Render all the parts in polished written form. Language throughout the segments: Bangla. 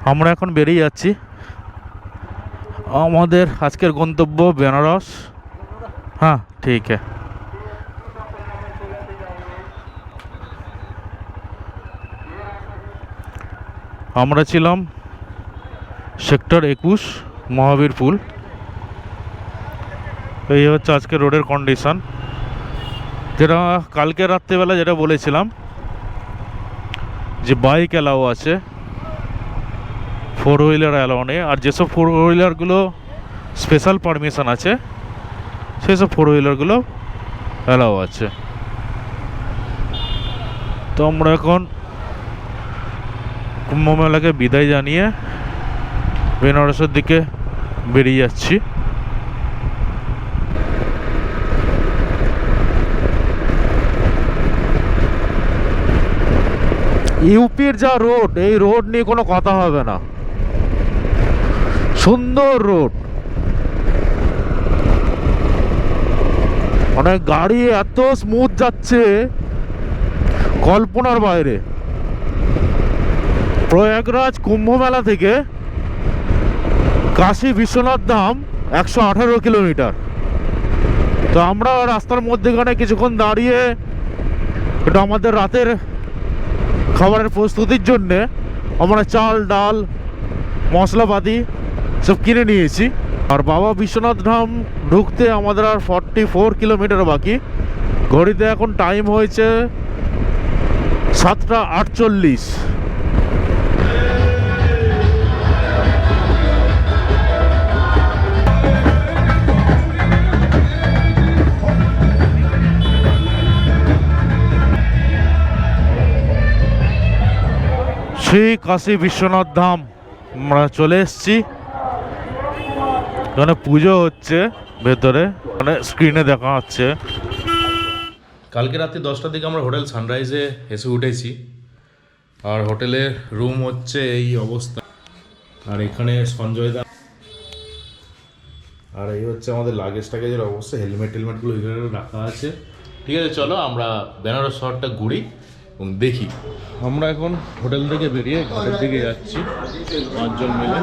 আমরা এখন বেরিয়ে যাচ্ছি আমাদের আজকের গন্তব্য বেনারস। হ্যাঁ ঠিক আছে। আমরা ছিলাম সেক্টর 21 মহাবীর পুল। এই হচ্ছে আজকে রোডের কন্ডিশন, যেটা কালকে রাত্রেবেলা যেটা বলেছিলাম যে বাইক অ্যালাউ আছে, 4 হুইলার অ্যালাউ নেই। আর যেসব 4 হুইলারগুলো স্পেশাল পারমিশন আছে সেসব 4 হুইলারগুলো অ্যালাউ আছে। তো আমরা এখন কুম্ভ মেলাকে বিদায় জানিয়ে বেনারসের দিকে বেরিয়ে যাচ্ছি। ইউপির যা রোড, এই রোড নিয়ে কোনো কথা হবে না, সুন্দর রোড। অনেক গাড়ি এত স্মুথ যাচ্ছে কল্পনার বাইরে। প্রয়াগরাজ কুম্ভ মেলা থেকে কাশী বিশ্বনাথ ধাম 118 কিলোমিটার। তো আমরা রাস্তার মধ্যেখানে কিছুক্ষণ দাঁড়িয়ে এটা আমাদের রাতের খাবারের প্রস্তুতির জন্যে আমরা চাল ডাল মশলাপাতি সব কিনে নিয়েছি। আর বাবা বিশ্বনাথ ধাম ঢুকতে আমাদের আর 44 কিলোমিটার বাকি। ঘড়িতে এখন টাইম হয়েছে 7:48। শ্রী কাশী বিশ্বনাথ ধাম আমরা চলে এসেছি। এখানে পুজো হচ্ছে ভেতরে, মানে স্ক্রিনে দেখা যাচ্ছে। কালকে রাত্রি 10টার দিকে আমরা হোটেল সানরাইজে এসে উঠেছি। আর হোটেলের রুম হচ্ছে এই অবস্থা। আর এখানে সঞ্জয় দা, আর এই হচ্ছে আমাদের লাগেজ টাগেজের অবস্থা। হেলমেটগুলো এখানে রাখা আছে। ঠিক আছে, চলো আমরা বেনারস শহরটা ঘুরি এবং দেখি। আমরা এখন হোটেল থেকে বেরিয়ে ঘাটের দিকে যাচ্ছি 5 জন মিলে।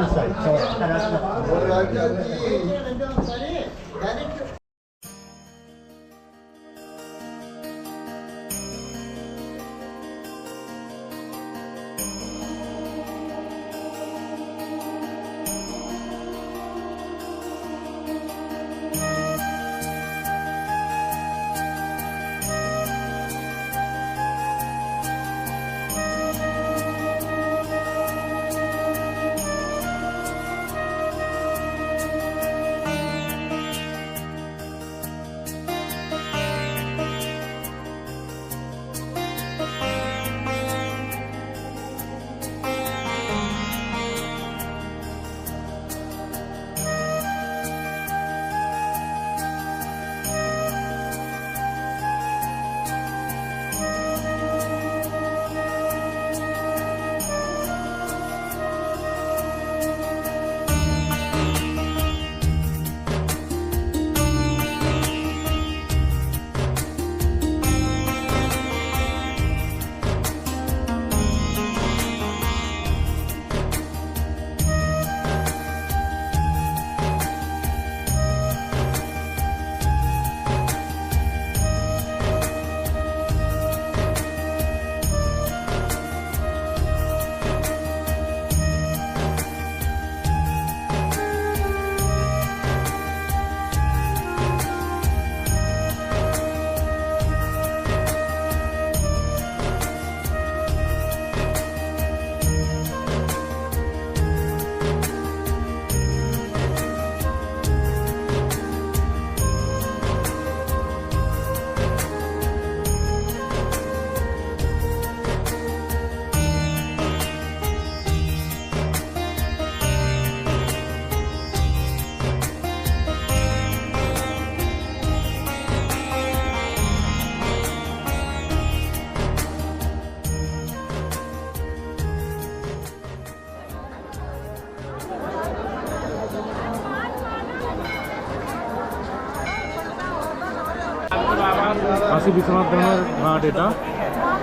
কাশী বিশ্বনাথ ধামের ঘাট এটা।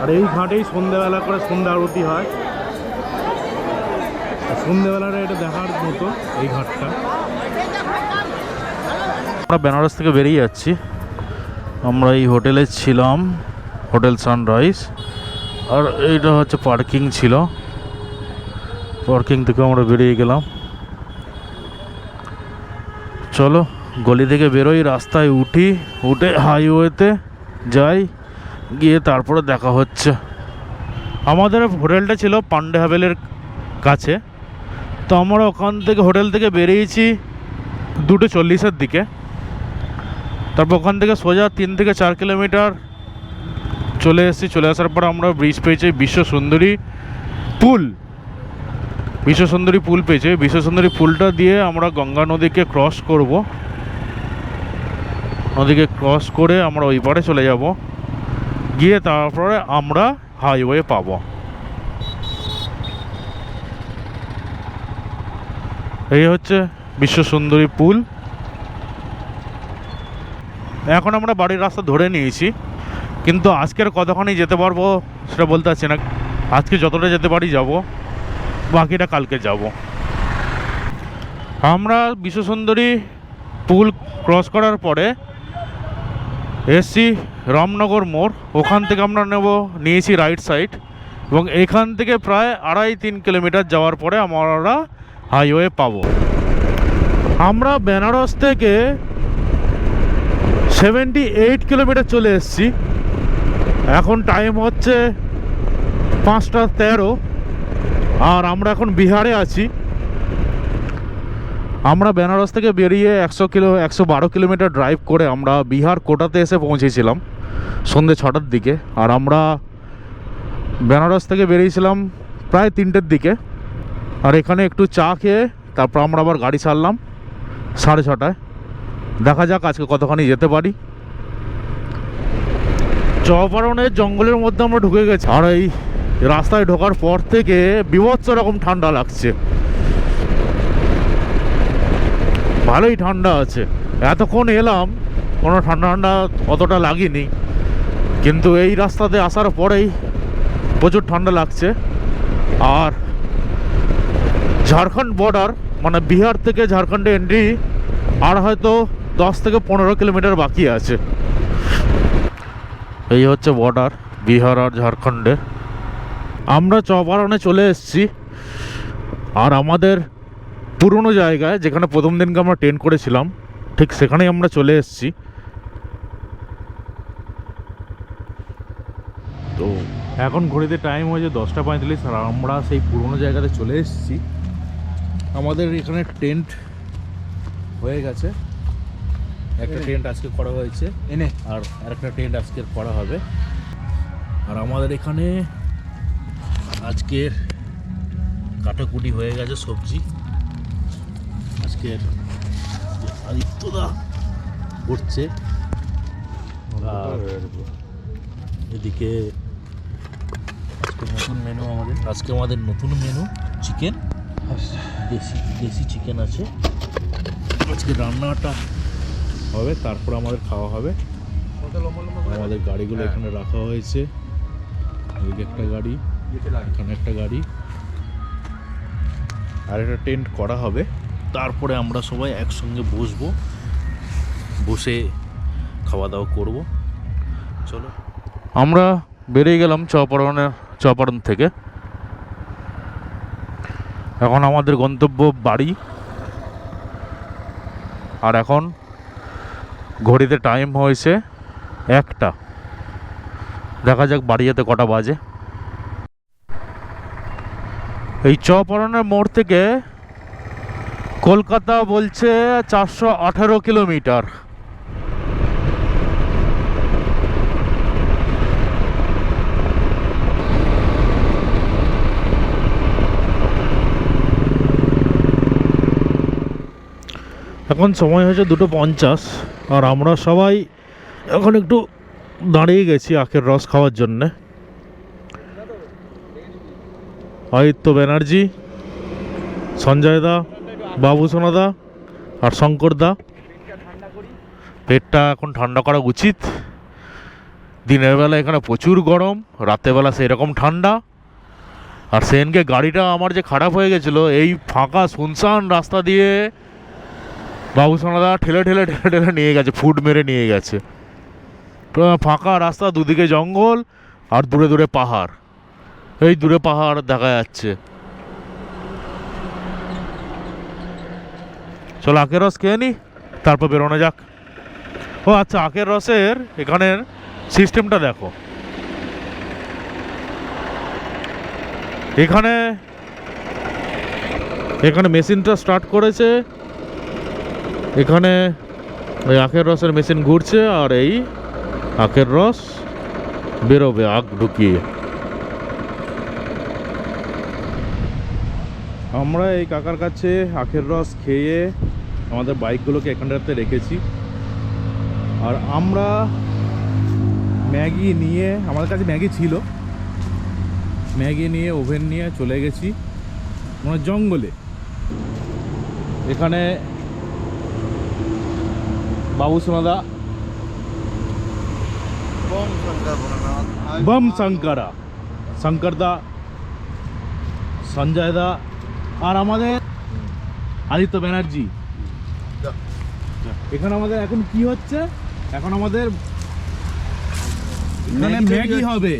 আর এই ঘাটেই সন্ধ্যাবেলা করে সন্ধ্যা আরতি হয়। সন্ধ্যেবেলাটা এটা দেখার মতো এই ঘাটটা। আমরা বেনারস থেকে বেরিয়ে যাচ্ছি। আমরা এই হোটেলে ছিলাম, হোটেল সানরাইজ, আর এইটা হচ্ছে পার্কিং ছিল। পার্কিং থেকে আমরা বেরিয়ে গেলাম। চলো গলি থেকে বেরোই, রাস্তায় উঠে হাইওয়েতে যাই, গিয়ে তারপরে দেখা হচ্ছে। আমাদের হোটেলটা ছিল পান্ডে হাভেলের কাছে, তো আমরা ওখান থেকে হোটেল থেকে বেরিয়েছি 2:40-এর দিকে। তারপর ওখান থেকে সোজা 3 থেকে 4 কিলোমিটার চলে এসেছি। চলে আসার পর আমরা ব্রিজ পেয়েছি বিশ্ব সুন্দরী পুল। বিশ্ব সুন্দরী পুল পেয়েছে। বিশ্ব সুন্দরী পুলটা দিয়ে আমরা গঙ্গা নদীকে ক্রস করব। নদীকে ক্রস করে আমরা ওই পারে চলে যাব, গিয়ে তারপরে আমরা হাইওয়ে পাবো। এই হচ্ছে বিশ্ব সুন্দরী পুল। এখন আমরা বাড়ির রাস্তা ধরে নিয়েছি, কিন্তু আজকের কতখানি যেতে পারবো সেটা বলতে পারছি না। আজকে যতটা যেতে পারি যাব, বাকিটা কালকে যাব। আমরা বিশ্ব সুন্দরী পুল ক্রস করার পরে এসছি রামনগর মোড়। ওখান থেকে আমরা নিয়েছি রাইট সাইড, এবং এখান থেকে প্রায় 2.5-3 কিলোমিটার যাওয়ার পরে আমরা হাইওয়ে পাবো। আমরা বেনারস থেকে 78 কিলোমিটার চলে এসেছি। এখন টাইম হচ্ছে 5:13, আর আমরা এখন বিহারে আছি। আমরা বেনারস থেকে বেরিয়ে 112 কিলোমিটার ড্রাইভ করে আমরা বিহার কোটাতে এসে পৌঁছেছিলাম সন্ধ্যে 6টার দিকে। আর আমরা বেনারস থেকে বেরিয়েছিলাম প্রায় 3টের দিকে। আর এখানে একটু চা খেয়ে তারপর আমরা আবার গাড়ি ছাড়লাম 6:30টায়। দেখা যাক আজকে কতখানি যেতে পারি। চৌপারণের জঙ্গলের মধ্যে আমরা ঢুকে গেছি, আর এই রাস্তায় ঢোকার পর থেকে বীভৎস রকম ঠান্ডা লাগছে। ভালোই ঠান্ডা আছে। এতক্ষণ এলাম, কোনো ঠান্ডা অতটা লাগেনি, কিন্তু এই রাস্তাতে আসার পরেই প্রচুর ঠান্ডা লাগছে। আর ঝাড়খণ্ড বর্ডার, মানে বিহার থেকে ঝাড়খণ্ডে এন্ট্রি আর হয়তো 10 থেকে 15 কিলোমিটার বাকি আছে। এই হচ্ছে বর্ডার বিহার আর ঝাড়খণ্ডের। আমরা চৌপারণে চলে এসেছি, আর আমাদের পুরনো জায়গায় যেখানে প্রথম দিনকে আমরা ট্রেন করেছিলাম ঠিক সেখানেই আমরা চলে এসেছি। তো এখন ঘড়িতে টাইম হয়েছে 10:45, আর আমরা সেই পুরনো জায়গাতে চলে এসেছি। আমাদের এখানে টেন্ট হয়ে গেছে। একটা টেন্ট আজকে করা হয়েছে আর আরেকটা টেন্ট আজকে করা হবে। আর আমাদের এখানে আজকের কাটাকুটি হয়ে গেছে সবজি। আজকের আদিত্যদা করছে, আর এদিকে আজকে আমাদের নতুন মেনু চিকেন, দেশি চিকেন আছে। আজকে রান্নাটা হবে, তারপর আমাদের খাওয়া হবে। আমাদের গাড়িগুলো এখানে রাখা হয়েছে। এদিকে একটা গাড়ি, এখানে একটা গাড়ি, আর একটা টেন্ট করা হবে। তারপরে আমরা সবাই একসঙ্গে বসে খাওয়া দাওয়া করব। চলো আমরা বেরিয়ে গেলাম চৌপারণ থেকে। এখন আমাদের গন্তব্য বাড়ি। আর এখন ঘড়িতে টাইম হয়েছে 1টা। দেখা যাক বাড়ি যেতে কটা বাজে। এই চৌপারণের মোড় থেকে কলকাতা বলছে 418 কিলোমিটার। এখন সময় হয়েছে 2:50, আর আমরা সবাই এখন একটু দাঁড়িয়ে গেছি আখের রস খাওয়ার জন্যে। আদিত্য ব্যানার্জি, সঞ্জয় দা, বাবু সোনাদা আর শঙ্কর দা। পেটটা এখন ঠান্ডা করা উচিত। দিনের বেলা এখানে প্রচুর গরম, রাতের বেলা সেই রকম ঠান্ডা। আর সেদিনকে গাড়িটা আমার যে খারাপ হয়ে গেছিলো, এই ফাঁকা শুনশান রাস্তা দিয়ে বাবুসোনাদা ঠেলে ঠেলে ঠেলে ঠেলে নিয়ে গেছে, ফুট মেরে নিয়ে গেছে। ফাঁকা রাস্তা, দুদিকে জঙ্গল আর দূরে দূরে পাহাড়, এই দূরে পাহাড় দেখা যাচ্ছে। চলো আখের রস খেয়ে নি, তারপর বেরোনো যাক। ও আচ্ছা, আখের রসের এখানের সিস্টেমটা দেখো। এখানে এখানে মেশিনটা স্টার্ট করেছে, এখানে ওই আখের রসের মেশিন ঘুরছে, আর এই আখের রস বেরোবে আখ ঢুকিয়ে। আমরা এই কাকার কাছে আখের রস খেয়ে আমাদের বাইকগুলোকে এখানটাতে রেখেছি, আর আমরা ম্যাগি নিয়ে, আমাদের কাছে ম্যাগি ছিল, ম্যাগি নিয়ে ওভেন নিয়ে চলে গেছি মানে জঙ্গলে। এখানে বাবুসোনাদা বম শঙ্করা, শঙ্করদা, সঞ্জয় দা, আর আমাদের আদিত্য ব্যানার্জি। এখানে আমাদের এখন কি হচ্ছে, এখন আমাদের এখানে ম্যাগি হবে।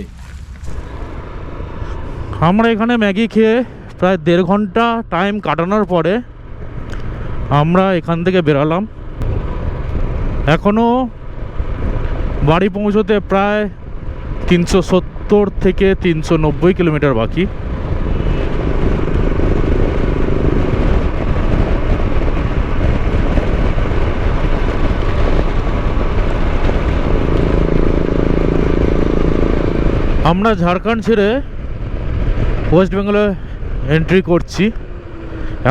আমরা এখানে ম্যাগি খেয়ে প্রায় 1.5 ঘন্টা টাইম কাটানোর পরে আমরা এখান থেকে বেরালাম। এখনও বাড়ি পৌঁছতে প্রায় 370 থেকে 390 কিলোমিটার বাকি। আমরা ঝাড়খণ্ড ছেড়ে ওয়েস্ট বেঙ্গলে এন্ট্রি করছি।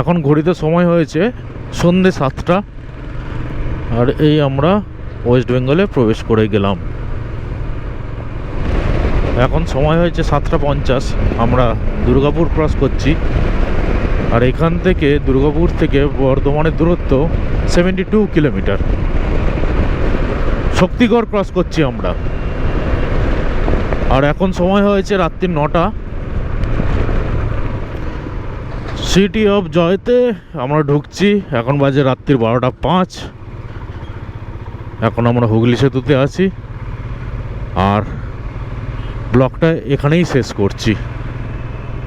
এখন ঘড়িতে সময় হয়েছে সন্ধ্যে 7টা, আর এই আমরা ওয়েস্ট বেঙ্গলে প্রবেশ করে গেলাম। এখন সময় হয়েছে 7টা 50। আমরা দুর্গাপুর ক্রস করছি, আর এখান থেকে দুর্গাপুর থেকে বর্ধমানের দূরত্ব 72 কিলোমিটার। শক্তিগড় ক্রস করছি আমরা, আর এখন সময় হয়েছে রাত্রি 9টা। সিটি অফ জয়তে আমরা ঢুকছি, এখন বাজে রাত্রির 12টা 5। এখন আমরা হুগলি সেতুতে আছি, আর ব্লগটা এখানেই শেষ করছি।